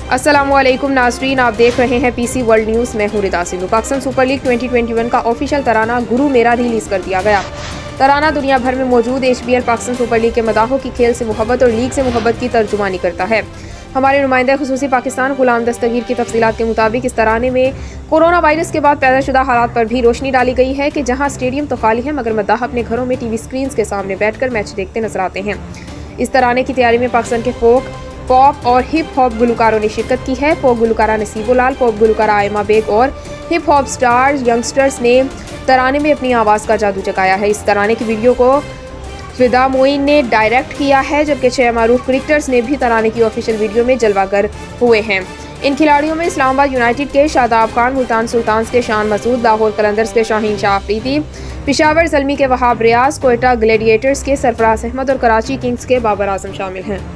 अस्सलामुअलैकुम नाज़रीन, आप देख रहे हैं पीसी वर्ल्ड न्यूज़। मैं हूं रिदा सिंधु। पाकिस्तान सुपर लीग 2021 का ऑफिशियल तराना गुरु मेरा रिलीज कर दिया गया। तराना दुनिया भर में मौजूद HBL पाकिस्तान सुपर लीग के मदाहों की खेल से मोहब्बत और लीग से मोहब्बत की तर्जुमानी करता है। हमारे नुमाइंदा खुसूसी पाकिस्तान गुलाम दस्तगीर की तफसीलात के मुताबिक इस तराने में कोरोना वायरस के बाद पैदा शुदा हालात पर भी रोशनी डाली गई है कि जहाँ स्टेडियम तो खाली है मगर मदाह अपने घरों में TV स्क्रीन के सामने बैठकर मैच देखते नजर आते हैं। इस तराने की तैयारी में पाकिस्तान के फोक, पॉप और हिप हॉप गुलकारों ने शिरकत की है। Pop Gulkara नसीबुलाल, pop Gulkara Aima bag और हिप हॉप स्टार यंगस्टर्स ने तराने में अपनी आवाज़ का जादू जगाया है। इस तराने की वीडियो को फिदा मोइन ने डायरेक्ट किया है, जबकि 6 मारूफ क्रिकेटर्स ने भी तराने की ऑफिशियल वीडियो में जलवागर हुए हैं। इन खिलाड़ियों में इस्लामाबाद यूनाइटेड के शादाब खान, मुल्तान सुल्तान्स के शान मसूद, लाहौर कलंदर्स के शाहीन शाह अफरीदी, पेशावर ज़ल्मी के वहाब रियाज, कोयटा ग्लैडिएटर्स के सरफराज अहमद और कराची किंग्स के बाबर आजम शामिल हैं।